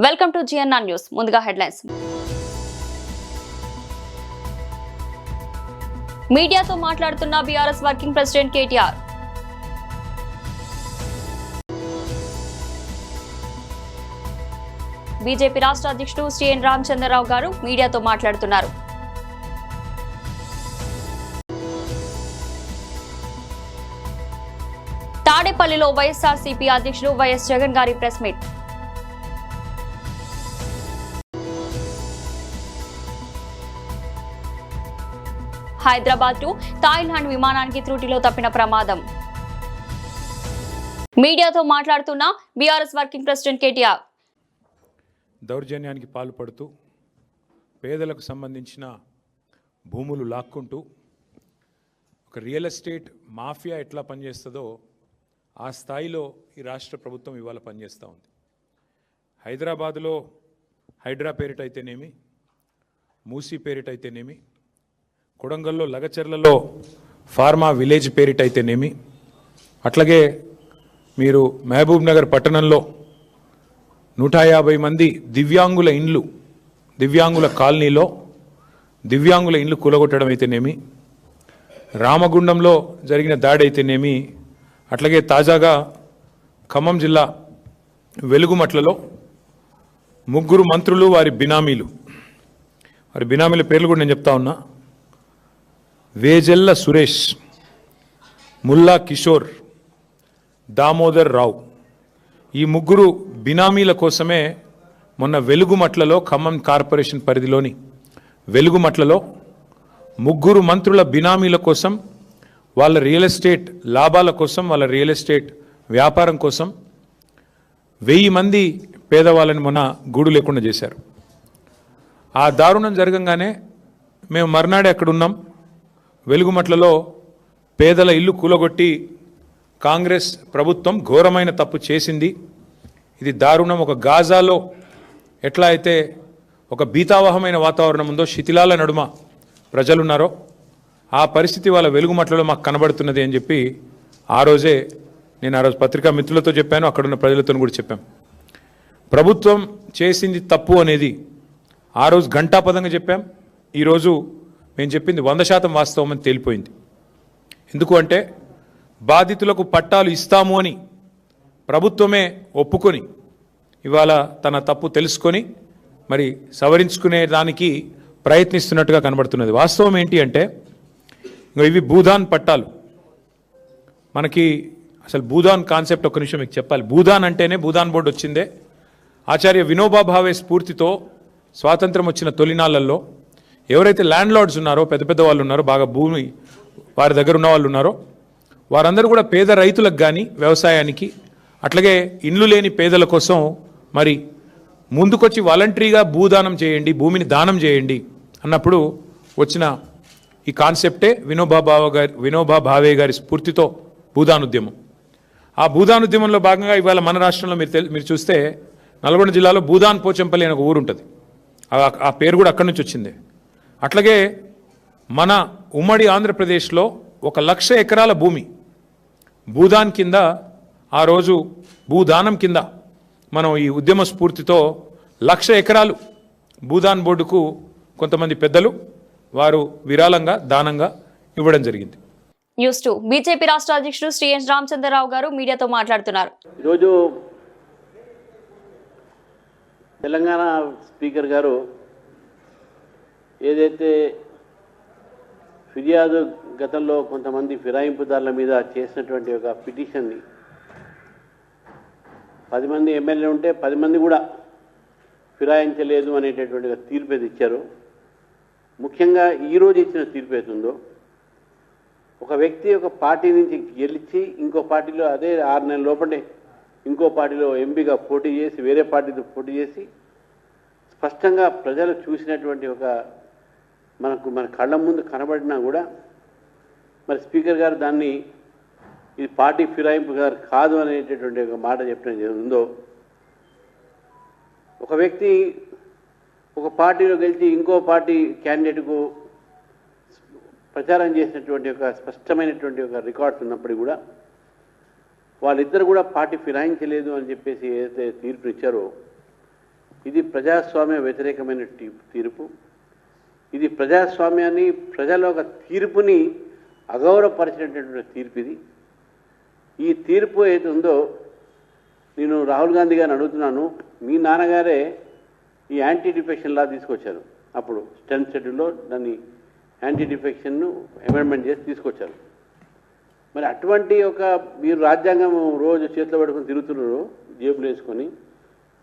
Welcome to GNR news. ముందుగా headlines. మీడియాతో మాట్లాడుతున్న BRS working president KTR. BJP రాష్ట్ర అధ్యక్షుడు శ్రీఎన్ రామచంద్రరావు గారు మీడియాతో మాట్లాడుతున్నారు. తాడేపల్లిలో వైఎస్ఆర్సీపీ అధ్యక్షుడు వైఎస్ జగన్ గారి press meet. Hyderabad to Thailand విమానానికి త్రుటిలో తప్పిన ప్రమాదం. మీడియాతో మాట్లాడుతున్న బీఆర్ఎస్ వర్కింగ్ ప్రెసిడెంట్ కేటీఆర్. దౌర్జన్యానికి పాల్పడుతూ పేదలకు సంబంధించిన భూములు లాక్కుంటూ ఒక రియల్ ఎస్టేట్ మాఫియా ఎట్లా పనిచేస్తుందో ఆ స్థాయిలో ఈ రాష్ట్ర ప్రభుత్వం ఇవాళ పనిచేస్తూ ఉంది. హైదరాబాదులో హైడ్రా పేరిటైతేనేమి, మూసీ పేరిటైతేనేమి, కొడంగల్లో లగచర్లలో ఫార్మా విలేజ్ పేరిటైతేనేమి, అట్లాగే మీరు మహబూబ్ నగర్ పట్టణంలో 150 మంది దివ్యాంగుల కాలనీలో దివ్యాంగుల ఇండ్లు కూలగొట్టడం అయితేనేమి, రామగుండంలో జరిగిన దాడి అయితేనేమి, అట్లాగే తాజాగా ఖమ్మం జిల్లా వెలుగుమట్లలో 3 మంత్రులు వారి బినామీల పేర్లు కూడా నేను చెప్తా ఉన్నా. వేజెల్ల సురేష్, ముల్లా కిషోర్, దామోదర్ రావు, ఈ 3 బినామీల కోసమే మొన్న వెలుగుమట్లలో ఖమ్మం కార్పొరేషన్ పరిధిలోని వెలుగుమట్లలో 3 మంత్రుల బినామీల కోసం, వాళ్ళ రియల్ ఎస్టేట్ లాభాల కోసం, వాళ్ళ రియల్ ఎస్టేట్ వ్యాపారం కోసం 1000 మంది పేదవాళ్ళని మొన్న గూడు లేకుండా చేశారు. ఆ దారుణం జరగంగానే మేము మర్నాడే అక్కడ ఉన్నాం. వెలుగుమట్లలో పేదల ఇల్లు కూలగొట్టి కాంగ్రెస్ ప్రభుత్వం ఘోరమైన తప్పు చేసింది. ఇది దారుణం. ఒక గాజాలో ఎట్లా అయితే ఒక భీతావహమైన వాతావరణం ఉందో, శిథిలాల నడుమ ప్రజలున్నారో, ఆ పరిస్థితి వాళ్ళ వెలుగుమట్లలో మాకు కనబడుతున్నది అని చెప్పి ఆ రోజు పత్రికా మిత్రులతో చెప్పాను, అక్కడున్న ప్రజలతో కూడా చెప్పాం. ప్రభుత్వం చేసింది తప్పు అనేది ఆ రోజు ఘంటాపదంగా చెప్పాం. ఈరోజు మేము చెప్పింది 100% వాస్తవం అని తేలిపోయింది. ఎందుకు అంటే బాధితులకు పట్టాలు ఇస్తాము అని ప్రభుత్వమే ఒప్పుకొని ఇవాళ తన తప్పు తెలుసుకొని మరి సవరించుకునే దానికి ప్రయత్నిస్తున్నట్టుగా కనబడుతున్నది. వాస్తవం ఏంటి అంటే ఇవి భూదాన్ పట్టాలు. మనకి అసలు భూదాన్ కాన్సెప్ట్ ఒక్క నిమిషం మీకు చెప్పాలి. భూదాన్ అంటేనే భూదాన్ బోర్డు వచ్చిందే ఆచార్య వినోబా భావే స్ఫూర్తితో. స్వాతంత్రం వచ్చిన తొలినాళ్లలో ఎవరైతే ల్యాండ్ లార్డ్స్ ఉన్నారో, పెద్ద పెద్ద వాళ్ళు ఉన్నారో, బాగా భూమి వారి దగ్గర ఉన్న వాళ్ళు ఉన్నారో, వారందరూ కూడా పేద రైతులకు కానీ వ్యవసాయానికి, అట్లాగే ఇండ్లు లేని పేదల కోసం మరి ముందుకొచ్చి వాలంటరీగా భూదానం చేయండి, భూమిని దానం చేయండి అన్నప్పుడు వచ్చిన ఈ కాన్సెప్టే వినోబా భావే గారి స్ఫూర్తితో భూదానుద్యమం. ఆ భూదానుద్యమంలో భాగంగా ఇవాళ మన రాష్ట్రంలో మీరు చూస్తే నల్గొండ జిల్లాలో భూదాన్ పోచంపల్లి అనే ఒక ఊరు ఉంటుంది. ఆ పేరు కూడా అక్కడి నుంచి వచ్చింది. అట్లాగే మన ఉమ్మడి ఆంధ్రప్రదేశ్లో 1,00,000 ఎకరాల భూమి భూదాన్ కింద, ఆ రోజు భూదానం కింద మనం ఈ ఉద్యమ స్ఫూర్తితో 1,00,000 ఎకరాలు భూదాన్ బోర్డుకు కొంతమంది పెద్దలు వారు విరాళంగా దానంగా ఇవ్వడం జరిగింది. న్యూస్ 2 బీజేపీ రాష్ట్ర అధ్యక్షుడు శ్రీఎన్ రామచంద్రరావు గారు మీడియాతో మాట్లాడుతున్నారు. ఈరోజు తెలంగాణ స్పీకర్ గారు ఏదైతే ఫిర్యాదు గతంలో కొంతమంది ఫిరాయింపుదారుల మీద చేసినటువంటి ఒక పిటిషన్ని 10 మంది ఎమ్మెల్యేలు ఉంటే 10 మంది కూడా ఫిరాయించలేదు అనేటటువంటి తీర్పు ఏది ఇచ్చారు. ముఖ్యంగా ఈరోజు ఇచ్చిన తీర్పు ఏతుందో, ఒక వ్యక్తి ఒక పార్టీ నుంచి గెలిచి ఇంకో పార్టీలో అదే 6 నెలల లోపలే ఇంకో పార్టీలో ఎంపీగా పోటీ చేసి వేరే పార్టీతో పోటీ చేసి స్పష్టంగా ప్రజలు చూసినటువంటి ఒక మన కళ్ళ ముందు కనబడినా కూడా మరి స్పీకర్ గారు దాన్ని ఇది పార్టీ ఫిరాయింపు గారు కాదు అనేటటువంటి ఒక మాట చెప్పడం ఉందో, ఒక వ్యక్తి ఒక పార్టీలో గెలిచి ఇంకో పార్టీ క్యాండిడేట్కు ప్రచారం చేసినటువంటి ఒక స్పష్టమైనటువంటి ఒక రికార్డ్స్ ఉన్నప్పటికీ కూడా వాళ్ళిద్దరు కూడా పార్టీ ఫిరాయించలేదు అని చెప్పేసి ఏదైతే తీర్పు ఇచ్చారో ఇది ప్రజాస్వామ్య వ్యతిరేకమైన తీర్పు. ఇది ప్రజాస్వామ్యాన్ని, ప్రజల ఒక తీర్పుని అగౌరవపరిచినటువంటి తీర్పు ఇది. ఈ తీర్పు ఏది ఉందో నేను రాహుల్ గాంధీ గారిని అడుగుతున్నాను, మీ నాన్నగారే ఈ యాంటీ డిఫెక్షన్ లా తీసుకొచ్చారు. అప్పుడు 10th షెడ్యూల్లో దాన్ని యాంటీ డిఫెక్షన్ను అమెండ్మెంట్ చేసి తీసుకొచ్చారు. మరి అటువంటి మీరు రాజ్యాంగం రోజు చేతిలో పట్టుకొని తిరుగుతున్నారు జేబులు వేసుకొని.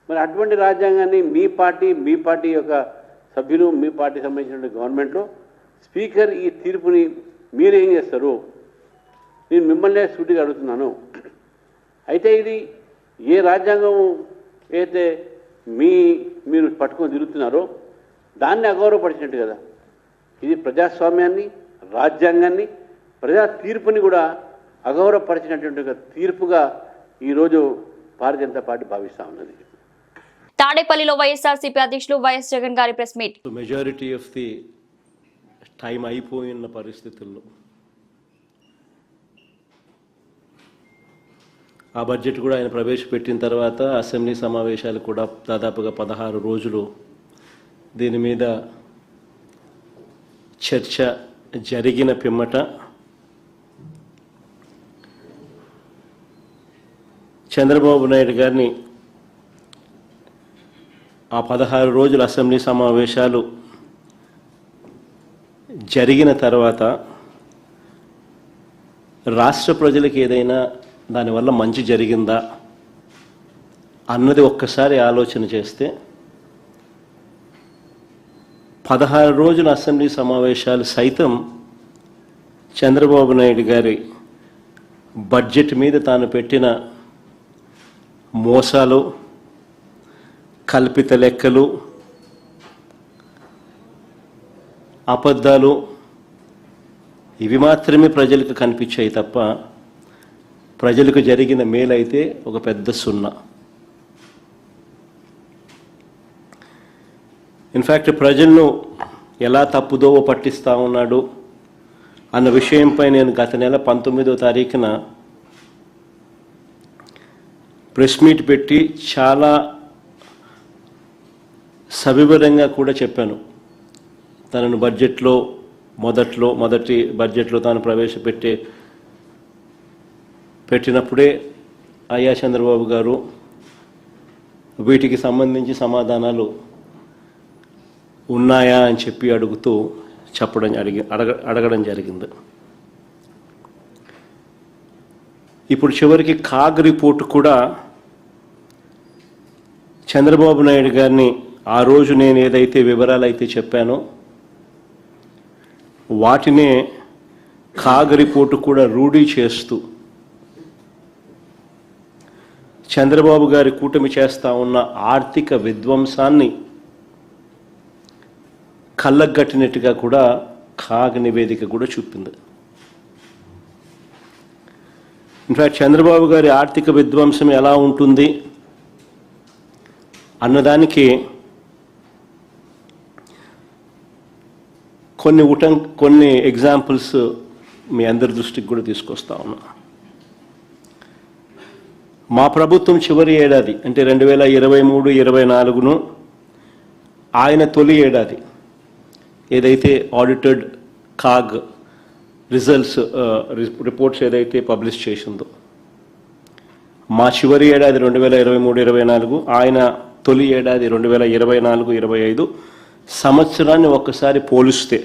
మరి అటువంటి రాజ్యాంగాన్ని మీ పార్టీ యొక్క సభ్యులు, మీ పార్టీకి సంబంధించిన గవర్నమెంట్లో స్పీకర్ ఈ తీర్పుని మీరేం చేస్తారు? నేను మిమ్మల్నే సూటిగా అడుగుతున్నాను. అయితే ఇది ఏ రాజ్యాంగం అయితే మీరు పట్టుకొని తిరుగుతున్నారో దాన్ని అగౌరవపరిచినట్టు కదా. ఇది ప్రజాస్వామ్యాన్ని, రాజ్యాంగాన్ని, ప్రజా తీర్పుని కూడా అగౌరవపరిచినటువంటి తీర్పుగా ఈరోజు భారతీయ జనతా పార్టీ భావిస్తూ ఉన్నది. తాడేపల్లిలో వైఎస్ఆర్సీపీ అధ్యక్షులు వైఎస్ జగన్ గారి press meet. Majority of the time అయిపోయిన పరిస్థితుల్లో ఆ బడ్జెట్ కూడా ఆయన ప్రవేశపెట్టిన తర్వాత అసెంబ్లీ సమావేశాలు కూడా దాదాపుగా 16 రోజులు దీని మీద చర్చ జరిగిన పిమ్మట చంద్రబాబు నాయుడు గారిని ఆ 16 రోజుల అసెంబ్లీ సమావేశాలు జరిగిన తర్వాత రాష్ట్ర ప్రజలకు ఏదైనా దానివల్ల మంచి జరిగిందా అన్నది ఒక్కసారి ఆలోచన చేస్తే 16 రోజుల అసెంబ్లీ సమావేశాలు సైతం చంద్రబాబు నాయుడు గారి బడ్జెట్ మీద తాను పెట్టిన మోసాలు, కల్పిత లెక్కలు, అబద్ధాలు ఇవి మాత్రమే ప్రజలకు కనిపించాయి తప్ప ప్రజలకు జరిగిన మేలైతే ఒక పెద్ద సున్నా. ఇన్ఫ్యాక్ట్ ప్రజలను ఎలా తప్పుదోవ పట్టిస్తూ ఉన్నాడు అన్న విషయంపై నేను గత నెల 19వ తారీఖున ప్రెస్ మీట్ పెట్టి చాలా సవివరంగా కూడా చెప్పాను. తనను మొదటి బడ్జెట్లో తాను పెట్టినప్పుడే అయ్యా చంద్రబాబు గారు వీటికి సంబంధించి సమాధానాలు ఉన్నాయా అని చెప్పి అడగడం జరిగింది. ఇప్పుడు చివరికి కాగ్ రిపోర్టు కూడా చంద్రబాబు నాయుడు గారిని ఆ రోజు నేను ఏదైతే వివరాలు అయితే చెప్పానో వాటినే కాగ్ రిపోర్టు కూడా రూఢీ చేస్తూ చంద్రబాబు గారి కూటమి చేస్తూ ఉన్న ఆర్థిక విధ్వంసాన్ని కళ్ళగట్టినట్టుగా కూడా కాగ్ నివేదిక కూడా చూపింది. ఇన్ఫ్యాక్ట్ చంద్రబాబు గారి ఆర్థిక విధ్వంసం ఎలా ఉంటుంది అన్నదానికి కొన్ని ఎగ్జాంపుల్స్ మీ అందరి దృష్టికి కూడా తీసుకొస్తా ఉన్నా. మా ప్రభుత్వం చివరి ఏడాది అంటే 2023-24ను ఆయన తొలి ఏడాది ఏదైతే ఆడిటెడ్ కాగ్ రిపోర్ట్స్ ఏదైతే పబ్లిష్ చేసిందో మా చివరి ఏడాది 2023-24, ఆయన తొలి ఏడాది 2024-25 సంవత్సరాన్ని ఒక్కసారి పోలిస్తే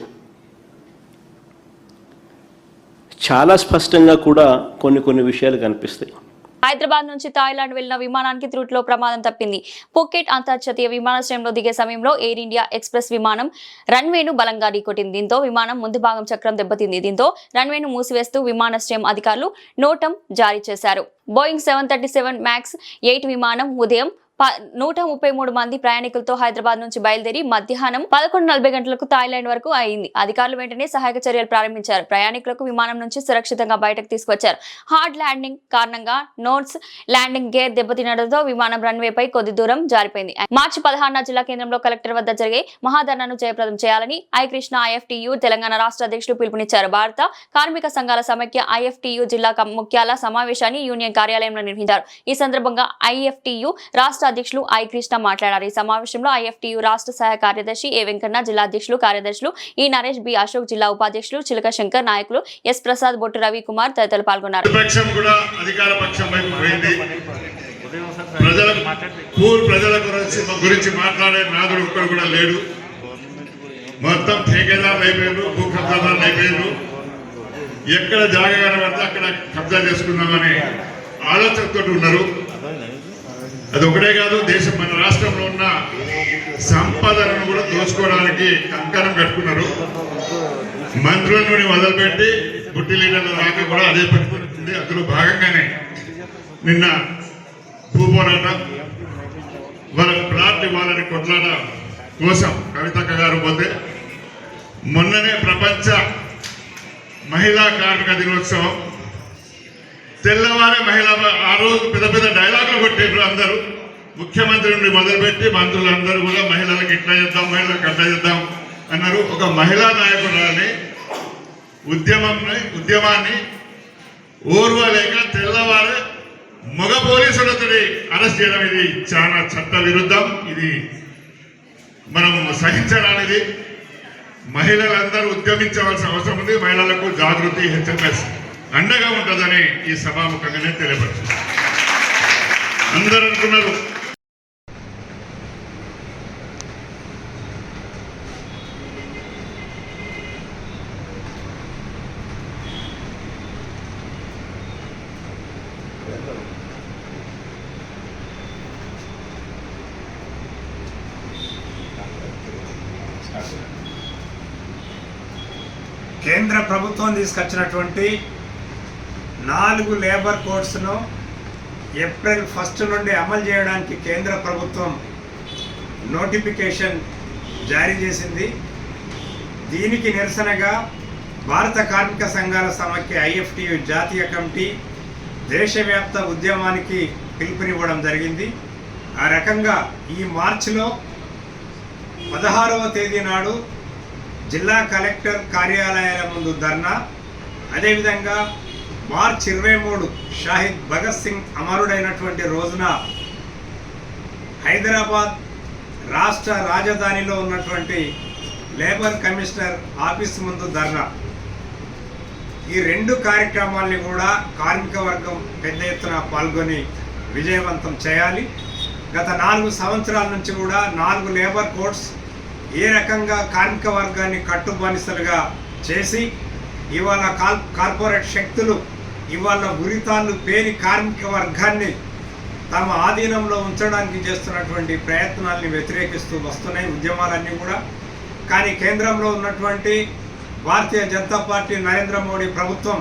చాలా స్పష్టంగా కూడా కొన్ని విషయాలు కనిపిస్తాయి. హైదరాబాద్ నుంచి థాయిలాండ్ వెళ్లిన విమానానికి త్రుటిలో ప్రమాదం తప్పింది. పుకెట్ అంతర్జాతీయ విమానాశ్రయంలో దిగే సమయంలో ఎయిర్ ఇండియా ఎక్స్ప్రెస్ విమానం రన్వేను బలంగా ఢీకొట్టింది. దీంతో విమానం ముందు భాగం చక్రం దెబ్బతింది. దీంతో రన్వేను మూసివేస్తూ విమానాశ్రయం అధికారులు నోటం జారీ చేశారు. బోయింగ్ 737 MAX 8 విమానం ఉదయం 133 మంది ప్రయాణికులతో హైదరాబాద్ నుంచి బయలుదేరి మధ్యాహ్నం 11:40 గంటలకు థాయిలాండ్ వరకు అయింది. అధికారులు వెంటనే సహాయక చర్యలు ప్రారంభించారు. ప్రయాణికులకు విమానం నుంచి సురక్షితంగా బయటకు తీసుకొచ్చారు. హార్డ్ ల్యాండింగ్ కారణంగా నోట్స్ ల్యాండింగ్ గేర్ దెబ్బతినడంతో విమానం రన్వేపై కొద్ది దూరం జారిపోయింది. మార్చి 16న జిల్లా కేంద్రంలో కలెక్టర్ వద్ద జరిగే మహాధర్నాను జయప్రదం చేయాలని ఐకృష్ణ IFTU తెలంగాణ రాష్ట్ర అధ్యక్షులు పిలుపునిచ్చారు. భారత కార్మిక సంఘాల సమైక్య IFTU జిల్లా ముఖ్యాల సమావేశాన్ని యూనియన్ కార్యాలయంలో నిర్వహించారు. ఈ సందర్భంగా IFTU రాష్ట్ర అధ్యక్షులు ఐ కృష్ణ మాట్లాడారు. ఈ సమావేశంలో ఐఎఫ్టియు రాష్ట్ర సహాయ కార్యదర్శి ఏ వెంకన్న, జిల్లా అధ్యక్షులు, కార్యదర్శులు ఈ నరేష్, బి అశోక్, జిల్లా ఉపాధ్యక్షులు చిలక శంకర్, నాయకులు ఎస్ ప్రసాద్, బొట్టు రవి కుమార్ తదితరులు పాల్గొన్నారు. ప్రజల గురించి మాట్లాడే నాదుడు ఒక్కడు కూడా లేడు. మొత్తం ఠేకేదారులు అయిపోయారు, భూ కబ్జాదారులు అయిపోయారు. ఎక్కడ జాగా కనబడితే అక్కడ కబ్జా చేసుకుందామని ఆలోచనతో ఉన్నారు. అది ఒకటే కాదు, దేశం మన రాష్ట్రంలో ఉన్న సంపదలను కూడా దోచుకోవడానికి కంకణం కట్టుకున్నారు. మంత్రులను మొదలుపెట్టి బుట్టి లీడర్ల దాకా కూడా అదే పట్టుకుంటుంది. అందులో భాగంగానే నిన్న భూ పోరాటం, వాళ్ళ ప్లాట్ ఇవ్వాలని కొట్లాట కోసం కవితక్క గారు పోతే, మొన్ననే ప్రపంచ మహిళా కార్మిక దినోత్సవం, తెల్లవారే మహిళా, ఆ రోజు పెద్ద పెద్ద డైలాగులు కొట్టారు అందరూ. ముఖ్యమంత్రి నుండి మొదలుపెట్టి మంత్రులందరూ కూడా మహిళలకు ఇట్లా చేద్దాం, మహిళలకు అట్లా చేద్దాం అన్నారు. ఒక మహిళా నాయకురాలని ఉద్యమాన్ని ఓర్వలేక తెల్లవారే మగ పోలీసులతో అరెస్ట్ చేయడం ఇది చాలా చట్ట విరుద్ధం. ఇది మనం సహించడానికి మహిళలందరూ ఉద్యమించవలసిన అవసరం ఉంది. మహిళలకు జాగృతి హెచ్ఎంఎస్ అండగా ఉంటుందని ఈ సభాముఖంగానే తెలియపరుస్తుంది. అందరూ అనుకున్నారు కేంద్ర ప్రభుత్వం తీసుకొచ్చినటువంటి 4 లేబర్ కోడ్స్ను ఏప్రిల్ 1 నుండి అమలు చేయడానికి కేంద్ర ప్రభుత్వం నోటిఫికేషన్ జారీ చేసింది. దీనికి నిరసనగా భారత కార్మిక సంఘాల సమాఖ్య ఐఎఫ్టియు జాతీయ కమిటీ దేశవ్యాప్త ఉద్యమానికి పిలుపునివ్వడం జరిగింది. ఆ రకంగా ఈ మార్చిలో 16వ తేదీ నాడు జిల్లా కలెక్టర్ కార్యాలయాల ముందు ధర్నా, అదేవిధంగా మార్చి 23 షాహిద్ భగత్ సింగ్ అమరుడైనటువంటి రోజున హైదరాబాద్ రాష్ట్ర రాజధానిలో ఉన్నటువంటి లేబర్ కమిషనర్ ఆఫీస్ ముందు ధర్నా. ఈ 2 కార్యక్రమాల్ని కూడా కార్మిక వర్గం పెద్ద ఎత్తున పాల్గొని విజయవంతం చేయాలి. గత 4 సంవత్సరాల నుంచి కూడా 4 లేబర్ కోడ్స్ ఏ రకంగా కార్మిక వర్గాన్ని కట్టుబానిసలుగా చేసి ఇవాళ కార్పొరేట్ శక్తులు ఇవాళ ఉరితాళ్ళు పేరి కార్మిక వర్గాన్ని తమ ఆధీనంలో ఉంచడానికి చేస్తున్నటువంటి ప్రయత్నాల్ని వ్యతిరేకిస్తూ వస్తున్నాయి ఉద్యమాలన్నీ కూడా. కానీ కేంద్రంలో ఉన్నటువంటి భారతీయ జనతా పార్టీ నరేంద్ర మోడీ ప్రభుత్వం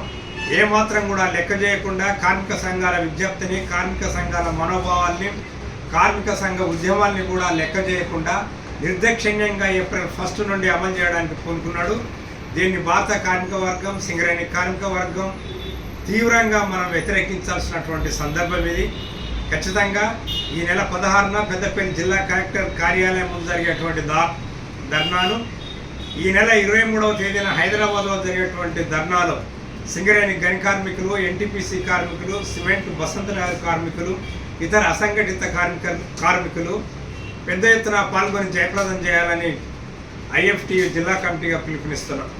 ఏమాత్రం కూడా లెక్క చేయకుండా కార్మిక సంఘాల విజ్ఞప్తిని, కార్మిక సంఘాల మనోభావాల్ని, కార్మిక సంఘ ఉద్యమాల్ని కూడా లెక్క చేయకుండా నిర్దాక్షిణ్యంగా ఏప్రిల్ 1 నుండి అమలు చేయడానికి పూనుకున్నాడు. దీన్ని భారత కార్మిక వర్గం, సింగరేణి కార్మిక వర్గం తీవ్రంగా మనం వ్యతిరేకించాల్సినటువంటి సందర్భం ఇది. ఖచ్చితంగా ఈ నెల 16న పెద్దపల్లి జిల్లా కలెక్టర్ కార్యాలయం ముందు జరిగేటువంటి ధర్నాను, ఈ నెల 23వ తేదీన హైదరాబాద్లో జరిగేటువంటి ధర్నాలో సింగరేణి గని కార్మికులు, ఎన్టీపీసీ కార్మికులు, సిమెంట్ బసంతనగర్ కార్మికులు, ఇతర అసంఘటిత కార్మికులు పెద్ద ఎత్తున పాల్గొని జయప్రదం చేయాలని ఐఎఫ్టియు జిల్లా కమిటీగా పిలుపునిస్తున్నాం.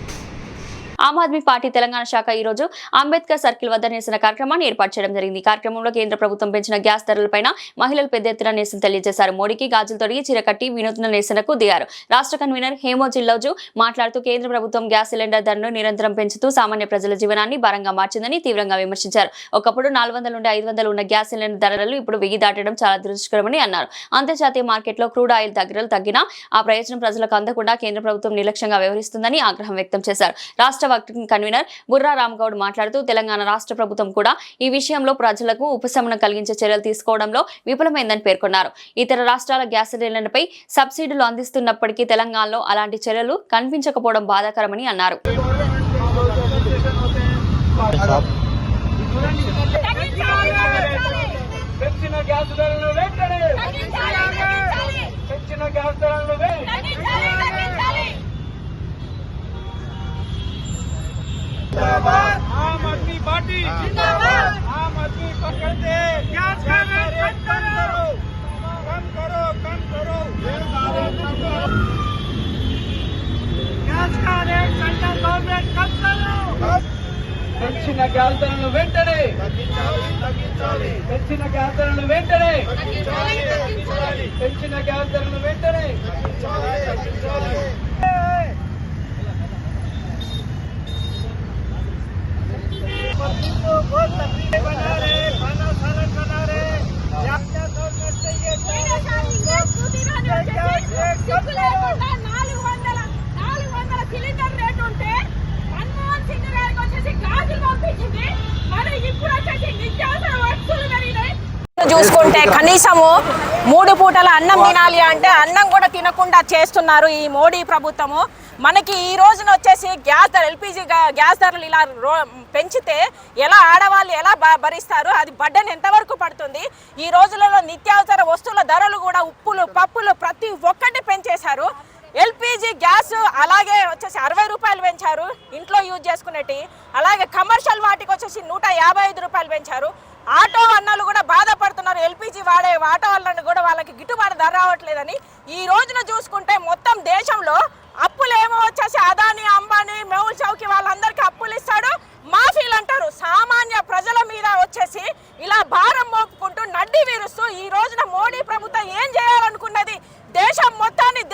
ఆమ్ ఆద్మీ పార్టీ తెలంగాణ శాఖ ఈ రోజు అంబేద్కర్ సర్కిల్ వద్ద నిరసన కార్యక్రమాన్ని ఏర్పాటు చేయడం జరిగింది. ఈ కార్యక్రమంలో కేంద్ర ప్రభుత్వం పెంచిన గ్యాస్ ధరలపైన మహిళలు పెద్ద ఎత్తున నిరసన తెలియజేశారు. మోడీకి గాజులు తొడిగి చీరకట్టి వినూత్న నిరసనకు దిగారు. రాష్ట్ర కన్వీనర్ హేమో జిల్లోజు మాట్లాడుతూ కేంద్ర ప్రభుత్వం గ్యాస్ సిలిండర్ ధరను నిరంతరం పెంచుతూ సామాన్య ప్రజల జీవనాన్ని భారంగా మార్చిందని తీవ్రంగా విమర్శించారు. ఒకప్పుడు 400 నుండి 500 ఉన్న గ్యాస్ సిలిండర్ ధరలు ఇప్పుడు 1000 దాటడం చాలా దురదృష్టకరమని అన్నారు. అంతర్జాతీయ మార్కెట్లో క్రూడ్ ఆయిల్ ధరలు తగ్గినా ఆ ప్రయోజనం ప్రజలకు అందకుండా కేంద్ర ప్రభుత్వం నిర్లక్ష్యంగా వ్యవహరిస్తుందని ఆగ్రహం వ్యక్తం చేశారు. రాష్ట్ర వర్కింగ్ కన్వీనర్ బుర్రా రామగౌడ్ మాట్లాడుతూ తెలంగాణ రాష్ట్ర ప్రభుత్వం కూడా ఈ విషయంలో ప్రజలకు ఉపశమనం కలిగించే చర్యలు తీసుకోవడంలో విఫలమైందని పేర్కొన్నారు. ఇతర రాష్ట్రాల గ్యాస్ సిలిండర్లపై సబ్సిడీలు అందిస్తున్నప్పటికీ తెలంగాణలో అలాంటి చర్యలు కనిపించకపోవడం బాధాకరమని అన్నారు. आम आदमी पार्टी जिंदाबाद। आम आदमी पकड़ते गैस का रेट कम करो। పెంచిన గ్యాస్ ధరలను వెంటనే పెంచిన గ్యాస్ ధరలను వెంటనే పెంచిన గ్యాస్ ధరలను వెంటనే సిలిండర్ రేట్ ఉంటే మన్మోహన్ సింగ్ గారికి వచ్చేసి గాజులు పంపించింది. మరి ఇప్పుడు వచ్చేసి నిత్యావసర వస్తువులు పెరిగినాయి. చూసుకుంటే కనీసము 3 పూటల అన్నం తినాలి అంటే అన్నం కూడా తినకుండా చేస్తున్నారు ఈ మోడీ ప్రభుత్వము. మనకి ఈ రోజున వచ్చేసి గ్యాస్ ధర ఎల్పిజి గ్యాస్ ధరలు ఇలా పెంచితే ఎలా ఆడవాళ్ళు ఎలా భరిస్తారు? అది బడ్డన్ ఎంతవరకు పడుతుంది? ఈ రోజులలో నిత్యావసర వస్తువుల ధరలు కూడా ఉప్పులు పప్పులు ప్రతి ఒక్కటి పెంచేశారు. ఎల్పిజి గ్యాస్ అలాగే వచ్చేసి 60 రూపాయలు పెంచారు ఇంట్లో యూజ్ చేసుకునేటి. అలాగే కమర్షియల్ వాటికి వచ్చేసి 155 రూపాయలు పెంచారు. ఆటో అన్నలు కూడా బాధపడుతున్నారు. ఎల్పిజి వాడే ఆటో వాళ్ళని కూడా వాళ్ళకి గిట్టుబాటు ధర రావట్లేదని. ఈ రోజున చూసుకుంటే మొత్తం దేశంలో అప్పులు ఏమో వచ్చేసి అదాని అంబానీ మెహుల్ చౌకీ వాళ్ళందరికీ అప్పులు ఇస్తాడు, మాఫీలు అంటారు. సామాన్య ప్రజల మీద వచ్చేసి ఇలా భారం మోపుకుంటూ నడ్డి వీరుస్తూ ఈ రోజున మోడీ ప్రభుత్వం ఏం చేయాలనుకున్నది?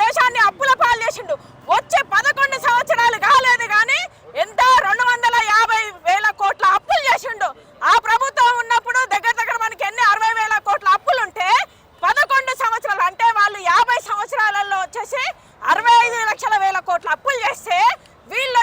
దేశాన్ని అప్పుల పాలు చేసిండు. వచ్చే 11 సంవత్సరాలు కాలేదు కానీ ఎంత 250,000 కోట్ల అప్పులు చేసిండు. ఆ ప్రభుత్వం ఉన్నప్పుడు దగ్గర మనకి ఎన్ని 60,000 కోట్ల అప్పులు ఉంటే 11 సంవత్సరాలు అంటే వాళ్ళు 50 సంవత్సరాలలో వచ్చేసి 65,00,000 కోట్ల అప్పులు చేస్తే వీళ్ళు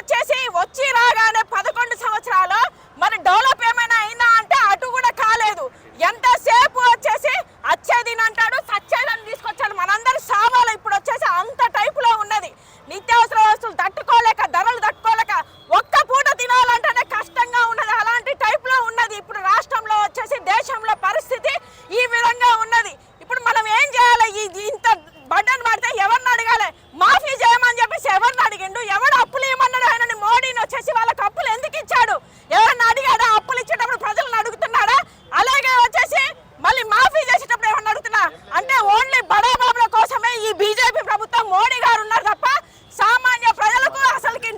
వచ్చి రాగానే 11 సంవత్సరాలు మరి డెవలప్ ఏమైనా అయిందా అంటే అటు కూడా కాలేదు. ఎంతసేపు వచ్చేసి అచ్చేదిని అంటాడు, సచ్చేదని తీసుకొచ్చాడు. మనందరూ సామాలు ఇప్పుడు వచ్చేసి అంత టైపులో ఉన్నది. నిత్యావసర వస్తువులు తట్టుకోలేక ధరలు తట్టుకోలేక ఒక్క పూట తినాలంటేనే కష్టంగా ఉన్నది. అలాంటి టైపులో ఉన్నది ఇప్పుడు రాష్ట్రంలో వచ్చేసి దేశంలో పరిస్థితి ఈ విధంగా ఉన్నది. ఇప్పుడు మనం ఏం చేయాలి? ఇంత బడ్డన్ పడితే ఎవరిని అడగాలి? మాఫీ చేయమని చెప్పేసి ఎవరిని అడిగిండు? ఎవడు అప్పులు ఇవ్వమన్నాడు? ఆయన మోడీని వచ్చేసి వాళ్ళకి అప్పులు ఎందుకు ఇచ్చాడు? ఎవరన్నా అడిగాడా? అప్పులు ఇచ్చేటప్పుడు ప్రజలను అడుగుతున్నాడా? అలాగే వచ్చేసి మళ్ళీ మాఫీ చేసేటప్పుడు ఏమన్నా అడుగుతున్నా అంటే ఓన్లీ బడా బాబుల కోసమే ఈ బీజేపీ ప్రభుత్వం మోడీ గారు ఉన్నారు తప్ప సామాన్య ప్రజలకు అసలుకి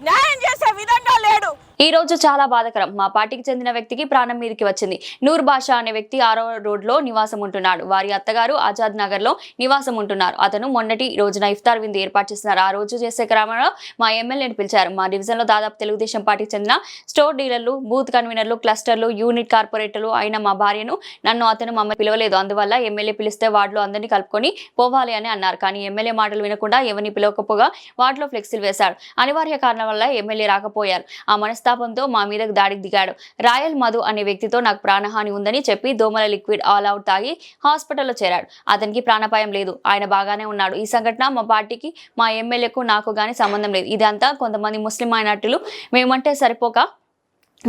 న్యాయం చేసే విధంగా లేడు. ఈ రోజు చాలా బాధాకరం. మా పార్టీకి చెందిన వ్యక్తికి ప్రాణం మీదకి వచ్చింది. నూర్ బాషా అనే వ్యక్తి 6వ రోడ్లో నివాసం ఉంటున్నాడు. వారి అత్తగారు ఆజాద్ నగర్ లో నివాసం ఉంటున్నారు. అతను మొన్నటి రోజున ఇఫ్తార్ విందు ఏర్పాటు చేస్తున్నారు. ఆ రోజు చేసే క్రమంలో మా ఎమ్మెల్యేని పిలిచారు. మా డివిజన్ లో దాదాపు తెలుగుదేశం పార్టీకి చెందిన స్టోర్ డీలర్లు, బూత్ కన్వీనర్లు, క్లస్టర్లు, యూనిట్ కార్పొరేటర్లు అయిన మా భార్యను నన్ను అతను మమ్మల్ని పిలవలేదు. అందువల్ల ఎమ్మెల్యే పిలిస్తే వార్డులో అందరినీ కలుపుకొని పోవాలి అని అన్నారు. కానీ ఎమ్మెల్యే మాటలు వినకుండా ఎవరిని పిలవకపోగా వార్డులో ఫ్లెక్సీలు వేశాడు. అనివార్య కారణం వల్ల ఎమ్మెల్యే రాకపోయారు. ఆ మనస్తాపంతో మా మీదకు దాడికి దిగాడు. రాయల్ మధు అనే వ్యక్తితో నాకు ప్రాణహాని ఉందని చెప్పి దోమల లిక్విడ్ ఆల్ అవుట్ తాగి హాస్పిటల్లో చేరాడు. అతనికి ప్రాణాపాయం లేదు, ఆయన బాగానే ఉన్నాడు. ఈ సంఘటన మా పార్టీకి, మా ఎమ్మెల్యేకు నాకు గానీ సంబంధం లేదు. ఇదంతా కొంతమంది ముస్లిం మైనార్టీలు మేమంటే సరిపోక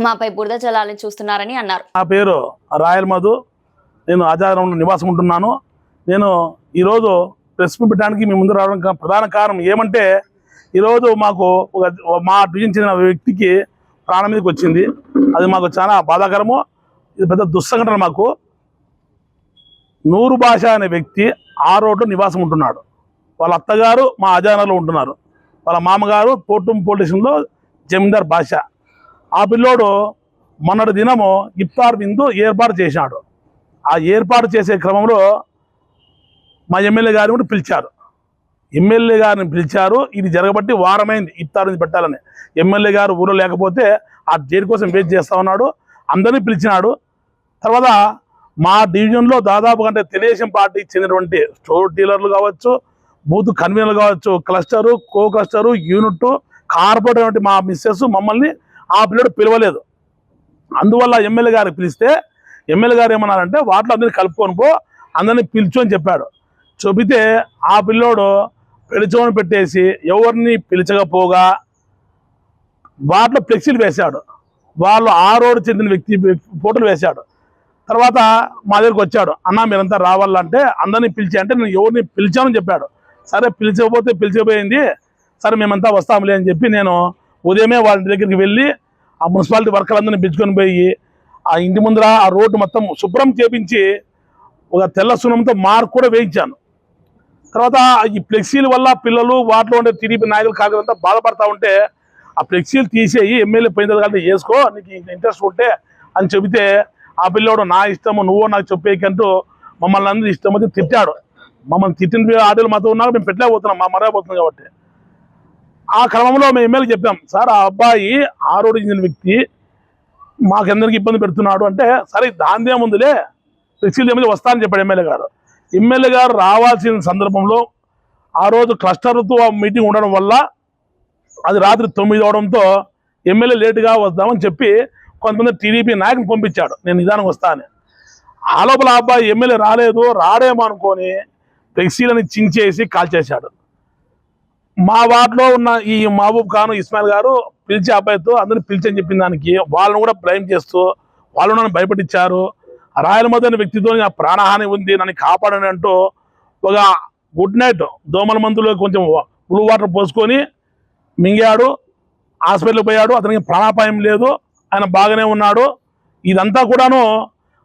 మాపై బురద జలాలని చూస్తున్నారని అన్నారు. నా పేరు రాయల్ మధు, నేను ఆజాద్నగర్లో నివాసం ఉంటున్నాను. నేను ఈరోజు ప్రెస్ మీట్ పెట్టడానికి మీ ముందు రావడానికి ప్రధాన కారణం ఏమంటే, ఈరోజు మాకు మా డివిజన్ చెందిన వ్యక్తికి ప్రాణం మీదకి వచ్చింది. అది మాకు చాలా బాధాకరము. ఇది పెద్ద దుస్సంఘటన. మాకు నూరు భాష అనే వ్యక్తి 6 రోడ్లో నివాసం ఉంటున్నాడు. వాళ్ళ అత్తగారు మా ఆజాద్నగర్లో ఉంటున్నారు. వాళ్ళ మామగారు పోర్టం పోలీస్ స్టేషన్లో జమీందార్ భాష. ఆ పిల్లోడు మొన్నటి దినము ఇఫ్తార్ విందు ఏర్పాటు చేశాడు. ఆ ఏర్పాటు చేసే క్రమంలో మా ఎమ్మెల్యే గారిని కూడా పిలిచారు. ఎమ్మెల్యే గారిని పిలిచారు. ఇది జరగబట్టి వారమైంది ఇఫ్తార్ విందు పెట్టాలని. ఎమ్మెల్యే గారు ఊళ్ళో లేకపోతే ఆ డేట్ కోసం వెయిట్ చేస్తూ ఉన్నాడు. అందరినీ పిలిచినాడు. తర్వాత మా డివిజన్లో దాదాపు అంటే తెలుగుదేశం పార్టీకి చెందినటువంటి స్టోర్ డీలర్లు కావచ్చు, బూత్ కన్వీనర్లు కావచ్చు, క్లస్టరు, కో క్లస్టరు, యూనిట్, కార్పొరేట్ మా మిస్సెస్ మమ్మల్ని ఆ పిల్లడు పిలవలేదు. అందువల్ల ఎమ్మెల్యే గారికి పిలిస్తే ఎమ్మెల్యే గారు ఏమన్నారంటే వాటిలో అందరినీ కలుపుకొని పో, అందరినీ పిలుచు అని చెప్పాడు. చెబితే ఆ పిల్లోడు పిలిచోని పెట్టేసి ఎవరిని పిలిచకపోగా వాటిలో ఫ్లెక్సీలు వేశాడు. వాళ్ళు 6 రోడ్డు చెందిన వ్యక్తి ఫోటోలు వేశాడు. తర్వాత మా దగ్గరికి వచ్చాడు. అన్న మీరంతా రావాలంటే అందరినీ పిలిచి అంటే నేను ఎవరిని పిలిచానని చెప్పాడు. సరే పిలిచకపోతే పిలిచిపోయింది, సరే మేమంతా వస్తాములే అని చెప్పి నేను ఉదయమే వాళ్ళ దగ్గరికి వెళ్ళి ఆ మున్సిపాలిటీ వర్కర్లందరినీ పిలుచుకొని పోయి ఆ ఇంటి ముందర ఆ రోడ్డు మొత్తం శుభ్రం చేపించి ఒక తెల్ల సున్నంతో మార్క్ కూడా వేయించాను. తర్వాత ఈ ఫ్లెక్సీల వల్ల పిల్లలు వాటిలో ఉండే టీడీపీ నాయకులు కాకపోతే బాధపడతా ఉంటే ఆ ఫ్లెక్సీలు తీసేయి, ఎమ్మెల్యే పోయిన తర్వాత చేసుకో, నీకు ఇంట్రెస్ట్ ఉంటే అని చెబితే ఆ పిల్లోడు నా ఇష్టము నువ్వు నాకు చెప్పేకంటూ మమ్మల్ని అందరూ ఇష్టం వచ్చి తిట్టాడు. మమ్మల్ని తిట్టిన ఆటలు మాతో ఉన్నాక మేము పెట్టలేకపోతున్నాం, మా మర్యాదపోతున్నాం కాబట్టి. ఆ క్రమంలో మేము ఎమ్మెల్యే చెప్పాం, సార్ ఆ అబ్బాయి ఆరోగ్య వ్యక్తి మాకెందరికి ఇబ్బంది పెడుతున్నాడు అంటే, సరే దాందే ముందులే ఫ్లెక్సీలు మీద వస్తానని చెప్పాడు ఎమ్మెల్యే గారు. ఎమ్మెల్యే గారు రావాల్సిన సందర్భంలో ఆ రోజు క్లస్టర్తో మీటింగ్ ఉండడం వల్ల అది రాత్రి 9 అవడంతో ఎమ్మెల్యే లేటుగా వద్దామని చెప్పి కొంతమంది టీడీపీ నాయకులు పంపించాడు, నేను నిదానం వస్తానని. ఆ లోపల ఆ అబ్బాయి ఎమ్మెల్యే రాలేదు, రాడేమో అనుకొని ఫ్లెక్సీలని చించేసి కాల్చేశాడు. మా వార్డులో ఉన్న ఈ మహబూబ్ ఖాన్ ఇస్మాయిల్ గారు పిలిచి అబ్బాయితో అందరిని పిలిచని చెప్పిన దానికి వాళ్ళని కూడా బ్లైమ్ చేస్తూ వాళ్ళు నన్ను భయపడిచ్చారు. రాయలమోది అనే వ్యక్తితో నా ప్రాణహాని ఉంది, నన్ను కాపాడని అంటూ ఒక గుడ్ నైట్ దోమల మందులో కొంచెం బ్లూ వాటర్ పోసుకొని మింగాడు. హాస్పిటల్కి పోయాడు, అతనికి ప్రాణాపాయం లేదు, ఆయన బాగానే ఉన్నాడు. ఇదంతా కూడాను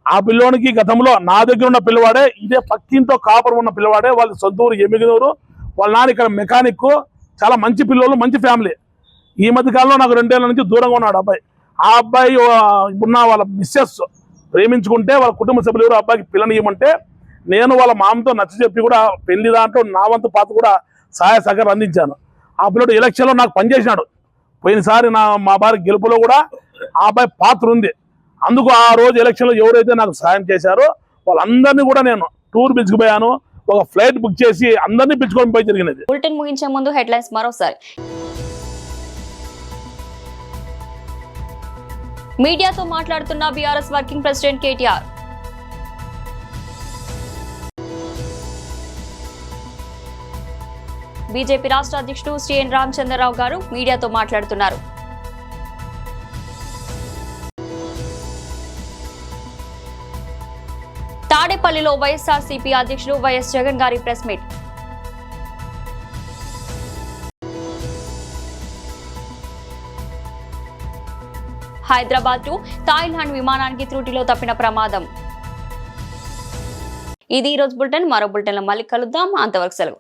ఆ పిల్లోనికి గతంలో నా దగ్గర ఉన్న పిల్లవాడే, ఇదే పక్కింతో కాపురం ఉన్న పిల్లవాడే, వాళ్ళ సొంత ఊరు ఎమ్మిగనూరు. వాళ్ళ నాన్న ఇక్కడ మెకానిక్, చాలా మంచి పిల్లలు, మంచి ఫ్యామిలీ. ఈ మధ్య కాలంలో నాకు 2 ఏళ్ల నుంచి దూరంగా ఉన్నాడు అబ్బాయి. ఆ అబ్బాయి ఉన్న వాళ్ళ మిస్సెస్ ప్రేమించుకుంటే వాళ్ళ కుటుంబ సభ్యులు ఎవరు అబ్బాయికి పిల్లని ఇవ్వమంటే నేను వాళ్ళ మామతో నచ్చ చెప్పి కూడా పెళ్లి దాంట్లో నా వంతు పాత కూడా సహాయ సహకారం అందించాను. ఆ పిల్లడు ఎలక్షన్లో నాకు పనిచేసినాడు. పోయినసారి మా భార్య గెలుపులో కూడా ఆ అబ్బాయి పాత్ర ఉంది. అందుకు ఆ రోజు ఎలక్షన్లో ఎవరైతే నాకు సహాయం చేశారో వాళ్ళందరినీ కూడా నేను టూర్ పిలుచుకుపోయాను. ఒక ఫ్లైట్ బుక్ చేసి అందరినీ పిలుచుకొని పోయి జరిగినది. బులెటిన్ ముగించే ముందు హెడ్లైన్స్ మరోసారి. మీడియాతో మాట్లాడుతున్న BRS working president KTR. BJP రాష్ట్ర అధ్యక్షుడు శ్రీఎన్ రామచంద్రరావు గారు మీడియాతో మాట్లాడుతున్నారు. తాడేపల్లిలో వైఎస్ఆర్సీపీ అధ్యక్షుడు వైఎస్ జగన్ గారి press meet. Hyderabad to Thailand విమానానికి త్రుటిలో తప్పిన ప్రమాదం. ఇది ఈ రోజు బులెటిన్. మరో బులెటిన్లో మళ్ళీ కలుద్దాం. అంతవరకు సెలవు.